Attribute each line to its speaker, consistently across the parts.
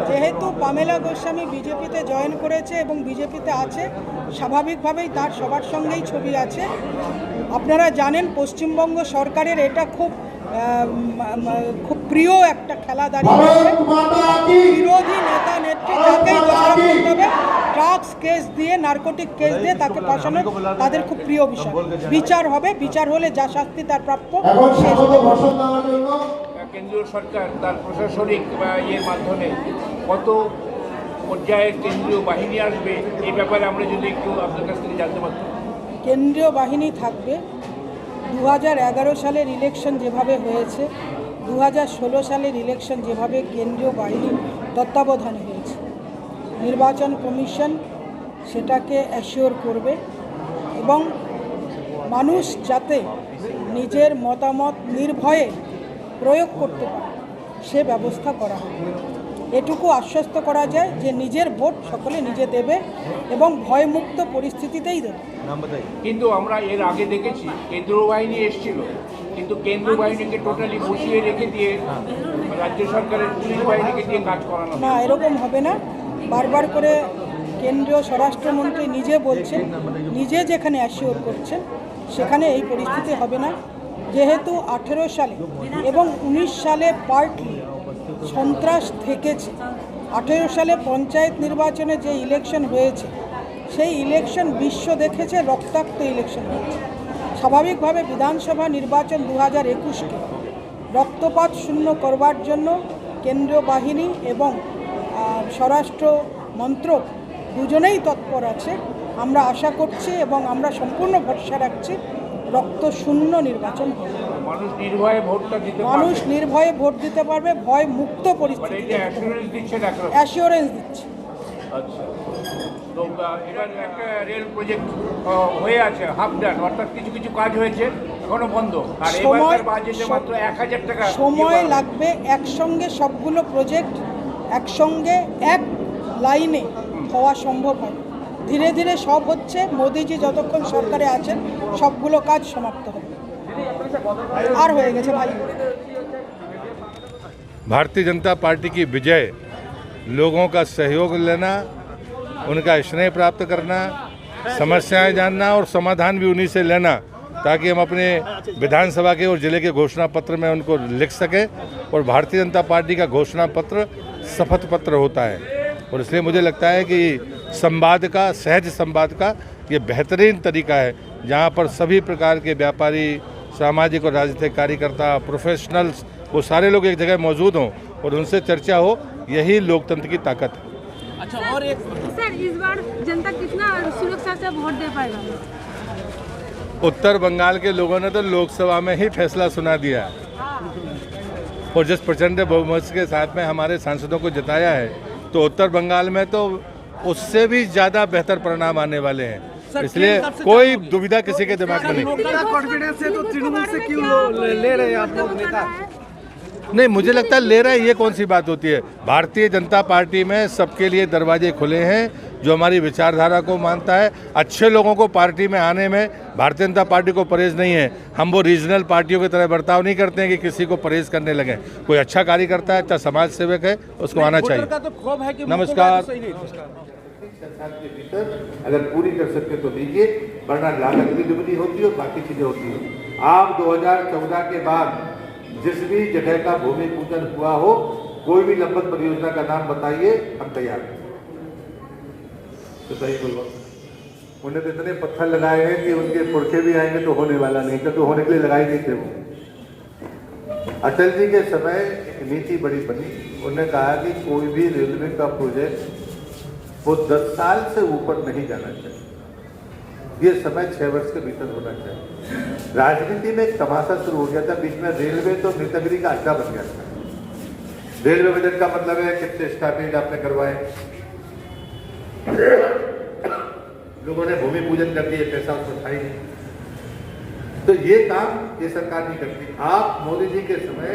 Speaker 1: যেহেতু পামেলা গোস্বামী বিজেপিতে জয়েন করেছে এবং বিজেপিতে আছে, স্বাভাবিকভাবেই তার সবার সঙ্গেই ছবি আছে। আপনারা জানেন পশ্চিমবঙ্গ সরকারের এটা খুব প্রিয় একটা খেলা দাঁড়িয়েছে। বিরোধী নেতা নেত্রী যাকেই দোষারোপ করতে হবে, ড্রাগস কেস দিয়ে, নার্কোটিক কেস দিয়ে তাকে ফাঁসানো তাদের খুব প্রিয় বিষয়। বিচার হবে, বিচার হলে যা শাস্তি তার প্রাপ্য।
Speaker 2: কেন্দ্রীয় সরকার তার প্রশাসনিক ইয়ের মাধ্যমে কত পর্যায়ের কেন্দ্রীয় বাহিনী আসবে এই ব্যাপারে আমরা যদি একটু আপনার কাছ থেকে জানতে পারতাম।
Speaker 1: কেন্দ্রীয় বাহিনী থাকবে। 2011 সালের ইলেকশন যেভাবে হয়েছে, 2016 সালের ইলেকশন যেভাবে কেন্দ্রীয় বাহিনী তত্ত্বাবধানে হয়েছে, নির্বাচন কমিশন সেটাকে অ্যাসিওর করবে এবং মানুষ যাতে নিজের মতামত নির্ভয়ে প্রয়োগ করতে পারে সে ব্যবস্থা করা হবে। এটুকু আশ্বস্ত করা যায় যে নিজের ভোট সকলে নিজে দেবে এবং ভয়মুক্ত পরিস্থিতিতেই দেবে।
Speaker 2: কিন্তু আমরা এর আগে দেখেছি কেন্দ্রীয় বাহিনী এসেছিল, কিন্তু কেন্দ্রীয় বাহিনীকে টোটালি বসিয়ে রেখে দিয়ে রাজ্য সরকারের পুলিশ বাহিনীকে দিয়ে কাজ করানো
Speaker 1: না, এরকম হবে না। বারবার করে কেন্দ্রীয় স্বরাষ্ট্রমন্ত্রী নিজে বলছেন, নিজে যেখানে অ্যাসিওর করছেন সেখানে এই পরিস্থিতি হবে না। যেহেতু 18 সালে এবং 19 সালে পার্টলি সন্ত্রাস থেকেছে, 18 সালে পঞ্চায়েত নির্বাচনে যে ইলেকশন হয়েছে সেই ইলেকশন বিশ্ব দেখেছে, রক্তাক্ত ইলেকশন হয়েছে। স্বাভাবিকভাবে বিধানসভা নির্বাচন 2021কে রক্তপাত শূন্য করবার জন্য কেন্দ্রীয় বাহিনী এবং স্বরাষ্ট্র মন্ত্রক দুজনেই তৎপর আছে। আমরা আশা করছি এবং আমরা সম্পূর্ণ ভরসা রাখছি রক্ত শূন্য নির্বাচন হবে। মানুষ নির্ভয়ে ভোট দিতে পারবে, ভয় মুক্ত পরিস্থিতি অ্যাসিওরেন্স দিচ্ছে।
Speaker 2: আচ্ছা, তো এবার একটা রেল প্রজেক্ট হয়ে আছে হাফ ডান, অর্থাৎ কিছু কিছু কাজ হয়েছে এখনো বন্ধ, আর এবারকার বাজেটে মাত্র 1000 টাকা
Speaker 1: সময় লাগবে। একসঙ্গে সবগুলো প্রজেক্ট একসঙ্গে এক লাইনে হওয়া সম্ভব হয়। ধীরে ধীরে সব হচ্ছে। মোদিজি যতক্ষণ সরকারে আছেন সবগুলো কাজ সমাপ্ত হবে। আর হয়ে গেছে ভাই।
Speaker 3: भारतीय जनता पार्टी की विजय, लोगों का सहयोग लेना, उनका स्नेह प्राप्त करना, समस्याएं जानना और समाधान भी उन्हीं से लेना, ताकि हम अपने विधानसभा के और जिले के घोषणा पत्र में उनको लिख सकें। और भारतीय जनता पार्टी का घोषणा पत्र शपथ पत्र होता है, और इसलिए मुझे लगता है कि संवाद का, सहज संवाद का ये बेहतरीन तरीका है, जहाँ पर सभी प्रकार के व्यापारी, सामाजिक और राजनीतिक कार्यकर्ता, प्रोफेशनल्स, वो सारे लोग एक जगह मौजूद हों और उनसे चर्चा हो। यही लोकतंत्र की ताकत है।
Speaker 4: अच्छा, और एक सर, इस बार जनता कितना सुरक्षा से वोट दे पाएगा?
Speaker 3: उत्तर बंगाल के लोगों ने तो लोकसभा में ही फैसला सुना दिया, और जिस प्रचंड बहुमत के साथ में हमारे सांसदों को जिताया है, तो उत्तर बंगाल में तो उससे भी ज़्यादा बेहतर परिणाम आने वाले हैं। इसलिए कोई दुविधा किसी के दिमाग में नहीं।
Speaker 5: कॉन्फिडेंस है तो तृणमूल से क्यों ले रहे हैं आप लोग नेता?
Speaker 3: नहीं, मुझे लगता है ले रहा है, ये कौन सी बात होती है। भारतीय जनता पार्टी में सबके लिए दरवाजे खुले हैं। जो हमारी विचारधारा को मानता है, अच्छे लोगों को पार्टी में आने में भारतीय जनता पार्टी को परहेज नहीं है। हम वो रीजनल पार्टियों की तरह बर्ताव नहीं करते हैं कि किसी को परहेज करने लगे। कोई अच्छा कार्य करता है, अच्छा समाज सेवक है, उसको आना चाहिए। नमस्कार।
Speaker 6: अगर पूरी कर सकते तो लीजिए, वरना लागत भी दुगनी होती है और बाकी चीजें होती है। आप 2014 के बाद जिस भी जगह का भूमि पूजन हुआ हो, कोई भी लंबित परियोजना का नाम बताइए, हम तैयार हैं। तो सही बोलो, उन्हें तो इतने पत्थर लगाए हैं कि उनके पुरखे भी आएंगे तो होने वाला नहीं था, तो होने के लिए लगाए नहीं थे वो। अटल जी के समय एक नीति बड़ी बनी, उन्होंने कहा कि कोई भी रेलवे का प्रोजेक्ट वो 10 साल से ऊपर नहीं जाना चाहिए, ये समय 6 वर्ष के भीतर होना चाहिए। राजनीति में एक तमाशा शुरू हो गया था बीच में, रेलवे तो नेतागिरी का अड्डा बन गया था। रेलवे बजट का मतलब है कितने स्टॉपेज आपने करवाए, लोगों ने भूमि पूजन कर दिए, पैसा उसको था ही नहीं। तो ये काम ये सरकार नहीं करती। आप मोदी जी के समय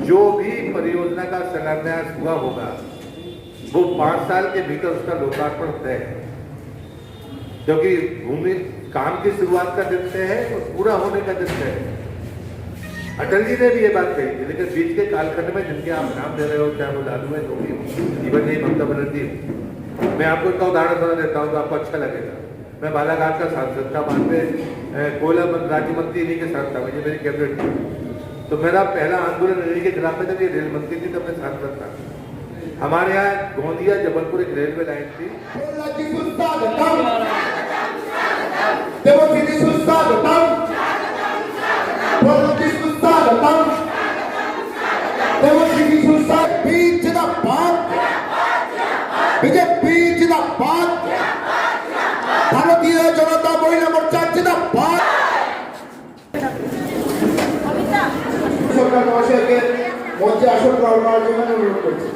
Speaker 6: जो भी परियोजना का शिलान्यास हुआ होगा, वो 5 साल के भीतर उसका लोकार्पण तय है, क्योंकि भूमि काम की शुरुआत का दिन तय है और पूरा होने का दिन तय है। अटल जी ने भी ये बात कही थी, लेकिन बीच के कालखंड में जिनके आप नाम दे रहे हो, चाहे वो लालू है, जो भी इवन यही ममता बनर्जी हो, मैं आपको इसका उदाहरण बना देता हूँ तो आपको अच्छा लगेगा। मैं बालाघाट का सांसद था, बाद में कोयला राज्य मंत्री इन्हीं के साथ था, मुझे मेरी कैबिनेट थी। तो मेरा पहला आंदोलन इन्हीं के खिलाफ में, जब ये रेल मंत्री थी तब मैं सांसद था। हमारे यहाँ गोंदिया जबलपुर एक रेलवे लाइन थी।
Speaker 7: भारतीय जनता महिला मोर्चा जिंदाबाद। সরকার মহাশয়কে মঞ্চে আসন গ্রহণ করার জন্য অনুরোধ করছি।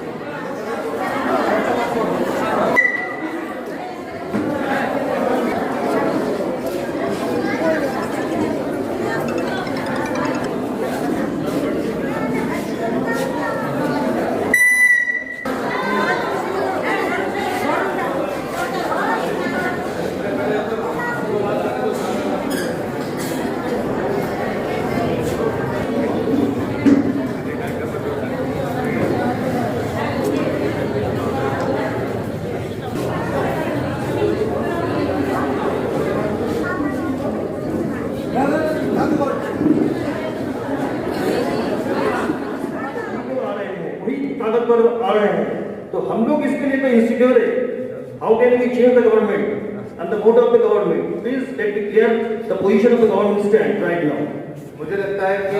Speaker 8: ताकत पर आ रहे हैं, तो हम लोग इसके लिए तो इंसिक्योर है। How can we change the government and the mode of the government? Please let me clear the position of the government stand right now.
Speaker 6: मुझे लगता है कि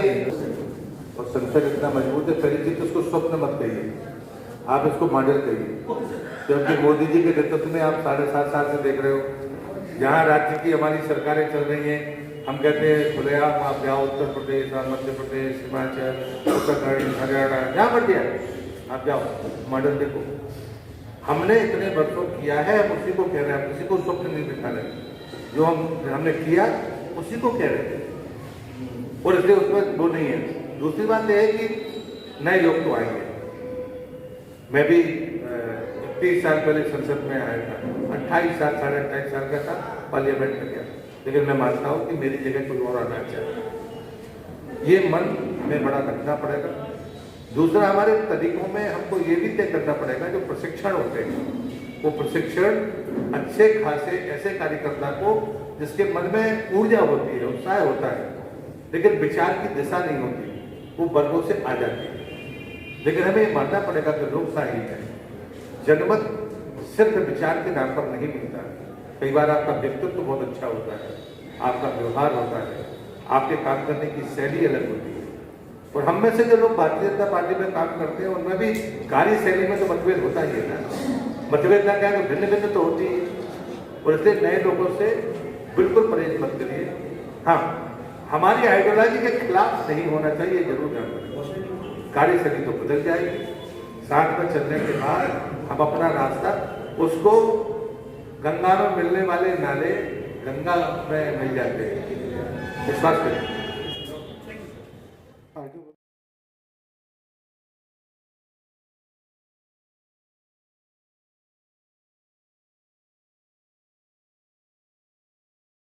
Speaker 6: और संसद इतना मजबूत है, पहली चीज तो उसको स्वप्न मत कहिए, आप इसको मॉडल कहिए। क्योंकि मोदी जी के नेतृत्व में आप 7.5 साल से देख रहे हो, जहाँ राज्य की हमारी सरकारें चल रही हैं, हम कहते हैं खुलेआम आप जाओ, उत्तर प्रदेश, मध्य प्रदेश, हिमाचल, उत्तराखंड, हरियाणा, जहाँ पर दिया आप जाओ, मॉडल देखो। हमने इतने वर्षों किया है, हम उसी को कह रहे हैं, किसी को स्वप्न नहीं दिखा रहे। जो हमने किया उसी को कह रहे हैं, और इसलिए उसमें वो नहीं है। दूसरी बात यह है कि नए लोग तो आएंगे। मैं भी 30 साल पहले संसद में आया था, 28 साल, 28.5 साल का था, पार्लियामेंट में गया, लेकिन मैं मानता हूँ कि मेरी जगह कोई और आना चाहिए। ये मन में बड़ा रखना पड़ेगा। दूसरा, हमारे तरीकों में हमको ये भी तय करना पड़ेगा, जो प्रशिक्षण होते हैं वो प्रशिक्षण अच्छे खासे ऐसे कार्यकर्ता को जिसके मन में ऊर्जा होती है, उत्साह होता है, लेकिन विचार की दिशा नहीं होती, वो वर्गों से आ जाती है। लेकिन हमें ये मानना पड़ेगा कि लोकशाही है, जनमत सिर्फ विचार के नाम पर नहीं मिलता। कई बार आपका व्यक्तित्व बहुत अच्छा होता है, आपका व्यवहार होता है, आपके काम करने की शैली अलग होती है। और हम में से जो लोग भारतीय जनता पार्टी में काम करते हैं, उनमें भी कार्य शैली में तो मतभेद होता ही है ना। मतभेद ना क्या, तो भिन्न भिन्न तो होती है, और इसलिए नए लोगों से बिल्कुल परहेज मत करिए। हाँ, हमारी आइडियोलॉजी के खिलाफ नहीं होना चाहिए, जरूर ध्यान रखें। कार्यशैली तो बदल जाएगी, साथ में चलने के बाद हम अपना रास्ता, उसको गंगा में मिलने वाले नाले गंगा में मिल जाते हैं, विश्वास करें।